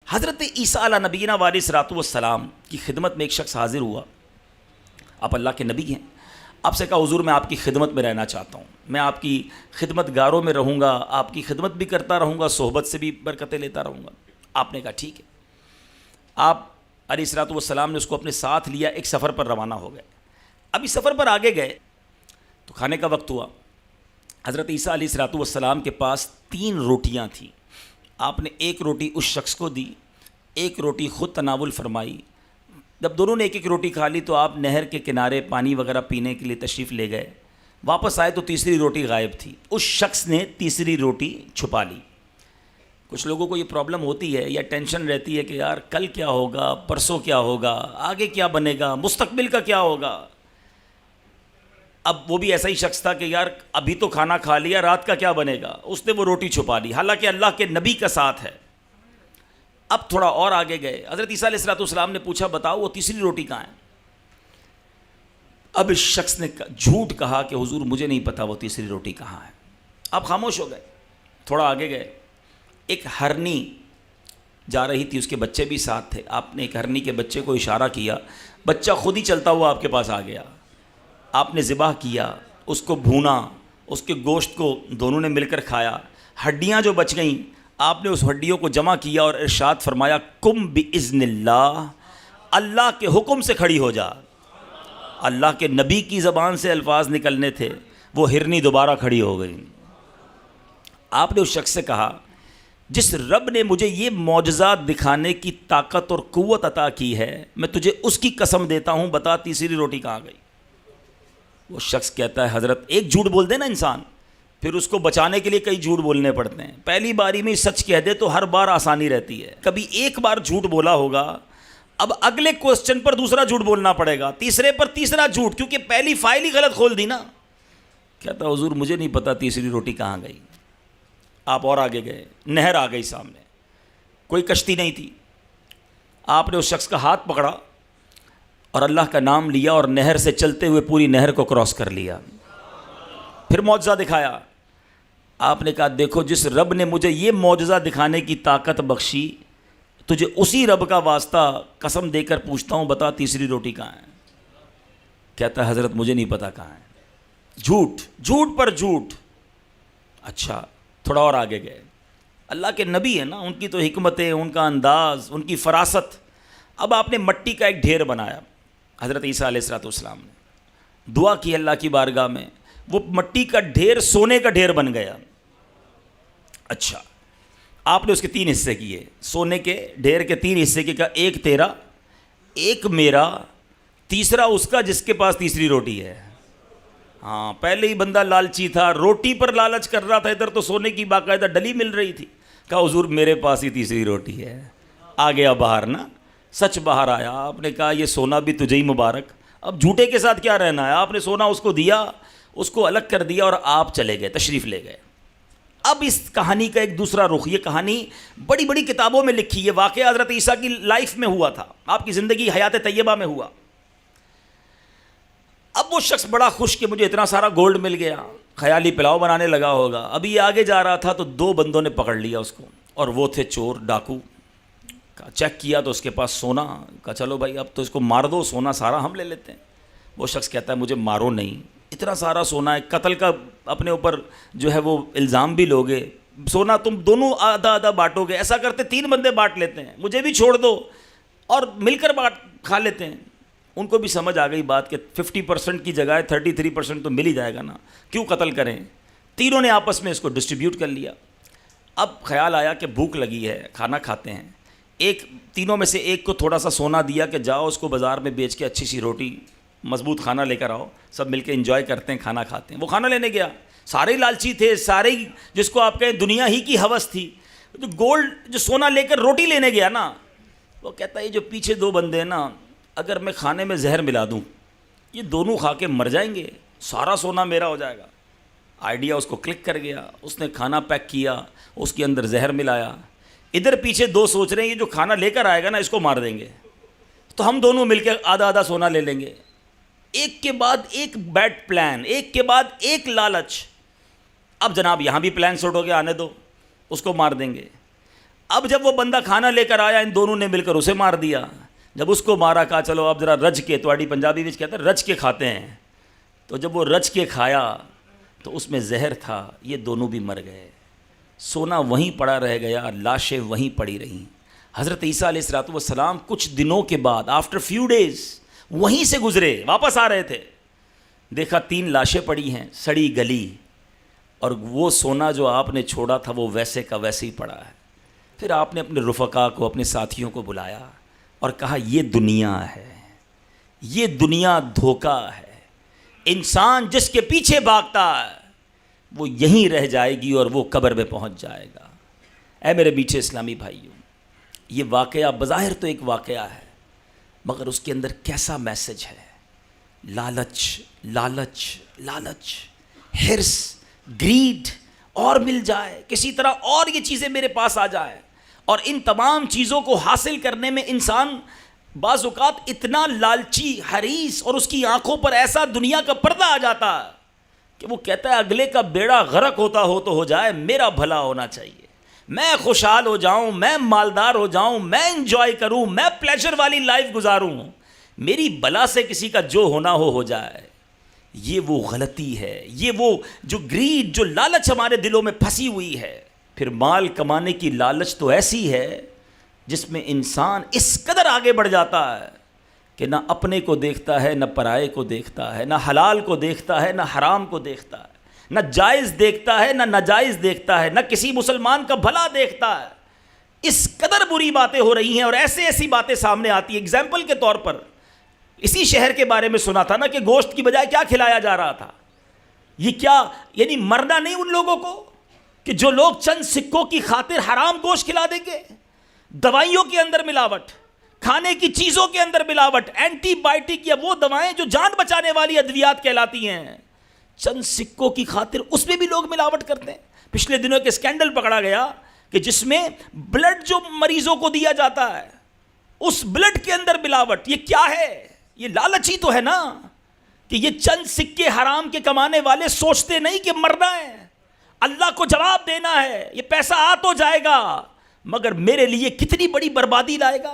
حضرت عیسیٰ علیہ نبینا علیہ الصلوۃ والسلام کی خدمت میں ایک شخص حاضر ہوا. آپ اللہ کے نبی ہیں. آپ سے کہا حضور میں آپ کی خدمت میں رہنا چاہتا ہوں, میں آپ کی خدمت گاروں میں رہوں گا, آپ کی خدمت بھی کرتا رہوں گا, صحبت سے بھی برکتیں لیتا رہوں گا. آپ نے کہا ٹھیک ہے. آپ علیہ الصلوۃ والسلام نے اس کو اپنے ساتھ لیا, ایک سفر پر روانہ ہو گئے. اب اس سفر پر آگے گئے تو کھانے کا وقت ہوا. حضرت عیسیٰ علیہ الصلوۃ والسلام کے پاس 3 روٹیاں تھیں. آپ نے ایک روٹی اس شخص کو دی, ایک روٹی خود تناول فرمائی. جب دونوں نے ایک ایک روٹی کھا لی تو آپ نہر کے کنارے پانی وغیرہ پینے کے لیے تشریف لے گئے. واپس آئے تو تیسری روٹی غائب تھی. اس شخص نے تیسری روٹی چھپا لی. کچھ لوگوں کو یہ پرابلم ہوتی ہے یا ٹینشن رہتی ہے کہ یار کل کیا ہوگا, پرسوں کیا ہوگا, آگے کیا بنے گا, مستقبل کا کیا ہوگا. اب وہ بھی ایسا ہی شخص تھا کہ یار ابھی تو کھانا کھا لیا, رات کا کیا بنے گا. اس نے وہ روٹی چھپا لی, حالانکہ اللہ کے نبی کا ساتھ ہے. اب تھوڑا اور آگے گئے. حضرت عیسیٰ علیہ الصلوۃ والسلام نے پوچھا بتاؤ وہ تیسری روٹی کہاں ہے. اب اس شخص نے جھوٹ کہا کہ حضور مجھے نہیں پتا وہ تیسری روٹی کہاں ہے. آپ خاموش ہو گئے. تھوڑا آگے گئے. ایک ہرنی جا رہی تھی, اس کے بچے بھی ساتھ تھے. آپ نے ایک ہرنی کے بچے کو اشارہ کیا, بچہ خود ہی چلتا ہوا آپ کے پاس آ گیا. آپ نے ذبح کیا, اس کو بھونا, اس کے گوشت کو دونوں نے مل کر کھایا. ہڈیاں جو بچ گئیں آپ نے اس ہڈیوں کو جمع کیا اور ارشاد فرمایا قم باذن اللہ, اللہ کے حکم سے کھڑی ہو جا. اللہ کے نبی کی زبان سے الفاظ نکلنے تھے, وہ ہرنی دوبارہ کھڑی ہو گئی. آپ نے اس شخص سے کہا جس رب نے مجھے یہ معجزات دکھانے کی طاقت اور قوت عطا کی ہے, میں تجھے اس کی قسم دیتا ہوں, بتا تیسری روٹی کہاں گئی. وہ شخص کہتا ہے حضرت ایک جھوٹ بول دے نا انسان, پھر اس کو بچانے کے لیے کئی جھوٹ بولنے پڑتے ہیں. پہلی باری میں سچ کہہ دے تو ہر بار آسانی رہتی ہے. کبھی ایک بار جھوٹ بولا ہوگا, اب اگلے کوسچن پر دوسرا جھوٹ بولنا پڑے گا, تیسرے پر تیسرا جھوٹ, کیونکہ پہلی فائل ہی غلط کھول دی نا. کہتا حضور مجھے نہیں پتا تیسری روٹی کہاں گئی. آپ اور آگے گئے. نہر آ گئی سامنے, کوئی کشتی نہیں تھی. آپ نے اس شخص کا ہاتھ پکڑا اور اللہ کا نام لیا اور نہر سے چلتے ہوئے پوری نہر کو کراس کر لیا. پھر معجزہ دکھایا. آپ نے کہا دیکھو جس رب نے مجھے یہ معجزہ دکھانے کی طاقت بخشی, تجھے اسی رب کا واسطہ قسم دے کر پوچھتا ہوں, بتا تیسری روٹی کہاں ہے. کہتا ہے حضرت مجھے نہیں پتا کہاں ہے. جھوٹ, جھوٹ پر جھوٹ. اچھا تھوڑا اور آگے گئے. اللہ کے نبی ہیں نا, ان کی تو حکمتیں, ان کا انداز, ان کی فراست. اب آپ نے مٹی کا ایک ڈھیر بنایا. حضرت عیسیٰ علیہ الصلوۃ والسلام نے دعا کی اللہ کی بارگاہ میں, وہ مٹی کا ڈھیر سونے کا ڈھیر بن گیا. اچھا آپ نے اس کے 3 حصے کیے, سونے کے ڈھیر کے 3 حصے کیے. کہا ایک تیرا, ایک میرا, تیسرا اس کا جس کے پاس تیسری روٹی ہے. ہاں پہلے ہی بندہ لالچی تھا, روٹی پر لالچ کر رہا تھا, ادھر تو سونے کی باقاعدہ ڈلی مل رہی تھی. کہا حضور میرے پاس ہی تیسری روٹی ہے. آ گیا باہر نا, سچ باہر آیا. آپ نے کہا یہ سونا بھی تجھے ہی مبارک, اب جھوٹے کے ساتھ کیا رہنا ہے. آپ نے سونا اس کو دیا, اس کو الگ کر دیا اور آپ چلے گئے, تشریف لے گئے. اب اس کہانی کا ایک دوسرا رخ, یہ کہانی بڑی بڑی کتابوں میں لکھی. یہ واقعہ حضرت عیسیٰ کی لائف میں ہوا تھا, آپ کی زندگی حیات طیبہ میں ہوا. اب وہ شخص بڑا خوش کہ مجھے اتنا سارا گولڈ مل گیا, خیالی پلاؤ بنانے لگا ہوگا. ابھی یہ آگے جا رہا تھا تو 2 بندوں نے پکڑ لیا اس کو, اور وہ تھے چور, ڈاکو. چیک کیا تو اس کے پاس سونا. کہا چلو بھائی اب تو اس کو مار دو, سونا سارا ہم لے لیتے ہیں. وہ شخص کہتا ہے مجھے مارو نہیں, اتنا سارا سونا ہے, قتل کا اپنے اوپر جو ہے وہ الزام بھی لوگے, سونا تم دونوں آدھا آدھا بانٹو گے, ایسا کرتے 3 بندے بانٹ لیتے ہیں, مجھے بھی چھوڑ دو اور مل کر کھا لیتے ہیں. ان کو بھی سمجھ آ گئی بات کہ 50% کی جگہ 33% تو مل ہی جائے گا نا, کیوں قتل کریں. تینوں نے آپس میں اس کو ڈسٹریبیوٹ کر لیا. اب خیال آیا کہ بھوک لگی ہے, کھانا کھاتے ہیں. ایک تینوں میں سے ایک کو تھوڑا سا سونا دیا کہ جاؤ اس کو بازار میں بیچ کے اچھی سی روٹی مضبوط کھانا لے کر آؤ, سب مل کے انجوائے کرتے ہیں, کھانا کھاتے ہیں. وہ کھانا لینے گیا, سارے لالچی تھے, سارے جس کو آپ کہیں دنیا ہی کی ہوس تھی. جو گولڈ جو سونا لے کر روٹی لینے گیا نا, وہ کہتا ہے یہ جو پیچھے 2 بندے ہیں نا, اگر میں کھانے میں زہر ملا دوں یہ دونوں کھا کے مر جائیں گے, سارا سونا میرا ہو جائے گا. آئیڈیا اس کو کلک کر گیا. اس نے کھانا پیک کیا, اس کے اندر زہر ملایا. ادھر پیچھے 2 سوچ رہے ہیں یہ جو کھانا لے کر آئے گا نا اس کو مار دیں گے, تو ہم دونوں مل کے آدھا آدھا سونا لے لیں گے. ایک کے بعد ایک بیڈ پلان, ایک کے بعد ایک لالچ. اب جناب یہاں بھی پلان سوٹ ہو گیا, آنے دو, اس کو مار دیں گے. اب جب وہ بندہ کھانا لے کر آیا ان دونوں نے مل کر اسے مار دیا. جب اس کو مارا کہا چلو اب ذرا رج کے, تواڈی پنجابی میں کہتے ہیں رج کے کھاتے ہیں. تو جب وہ رج کے کھایا تو اس میں زہر تھا, یہ دونوں بھی مر گئے. سونا وہیں پڑا رہ گیا, لاشیں وہیں پڑی رہیں. حضرت عیسیٰ علیہ الصلوۃ والسلام کچھ دنوں کے بعد آفٹر فیو ڈیز وہیں سے گزرے, واپس آ رہے تھے, دیکھا 3 لاشیں پڑی ہیں سڑی گلی, اور وہ سونا جو آپ نے چھوڑا تھا وہ ویسے کا ویسے ہی پڑا ہے. پھر آپ نے اپنے رفقا کو, اپنے ساتھیوں کو بلایا اور کہا یہ دنیا ہے, یہ دنیا دھوکہ ہے. انسان جس کے پیچھے بھاگتا ہے وہ یہیں رہ جائے گی اور وہ قبر میں پہنچ جائے گا. اے میرے میٹھے اسلامی بھائیوں, یہ واقعہ بظاہر تو ایک واقعہ ہے, مگر اس کے اندر کیسا میسج ہے. لالچ لالچ لالچ, ہرس, گریڈ, اور مل جائے کسی طرح, اور یہ چیزیں میرے پاس آ جائے. اور ان تمام چیزوں کو حاصل کرنے میں انسان بعض اوقات اتنا لالچی, حریص, اور اس کی آنکھوں پر ایسا دنیا کا پردہ آ جاتا ہے کہ وہ کہتا ہے اگلے کا بیڑا غرق ہوتا ہو تو ہو جائے, میرا بھلا ہونا چاہیے, میں خوشحال ہو جاؤں, میں مالدار ہو جاؤں, میں انجوائے کروں, میں پلیجر والی لائف گزاروں, میری بلا سے کسی کا جو ہونا ہو جائے. یہ وہ غلطی ہے, یہ وہ جو گریڈ, جو لالچ ہمارے دلوں میں پھنسی ہوئی ہے. پھر مال کمانے کی لالچ تو ایسی ہے جس میں انسان اس قدر آگے بڑھ جاتا ہے کہ نہ اپنے کو دیکھتا ہے, نہ پرائے کو دیکھتا ہے, نہ حلال کو دیکھتا ہے, نہ حرام کو دیکھتا ہے, نہ جائز دیکھتا ہے, نہ ناجائز دیکھتا ہے, نہ کسی مسلمان کا بھلا دیکھتا ہے. اس قدر بری باتیں ہو رہی ہیں اور ایسی باتیں سامنے آتی ہیں. اگزامپل کے طور پر اسی شہر کے بارے میں سنا تھا نا کہ گوشت کی بجائے کیا کھلایا جا رہا تھا. یہ کیا یعنی مرنا نہیں ان لوگوں کو کہ جو لوگ چند سکوں کی خاطر حرام گوشت کھلا دیں گے. دوائیوں کے اندر ملاوٹ, کھانے کی چیزوں کے اندر ملاوٹ, اینٹی بائیوٹک یا وہ دوائیں جو جان بچانے والی ادویات کہلاتی ہیں, چند سکوں کی خاطر اس میں بھی لوگ ملاوٹ کرتے ہیں. پچھلے دنوں ایک اسکینڈل پکڑا گیا کہ جس میں بلڈ جو مریضوں کو دیا جاتا ہے اس بلڈ کے اندر ملاوٹ. یہ کیا ہے؟ یہ لالچ ہی تو ہے نا کہ یہ چند سکے حرام کے کمانے والے سوچتے نہیں کہ مرنا ہے, اللہ کو جواب دینا ہے, یہ پیسہ آ تو جائے گا مگر میرے لیے کتنی بڑی بربادی لائے گا.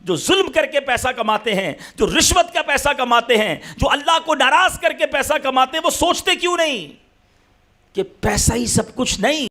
جو ظلم کر کے پیسہ کماتے ہیں, جو رشوت کا پیسہ کماتے ہیں, جو اللہ کو ناراض کر کے پیسہ کماتے ہیں, وہ سوچتے کیوں نہیں کہ پیسہ ہی سب کچھ نہیں.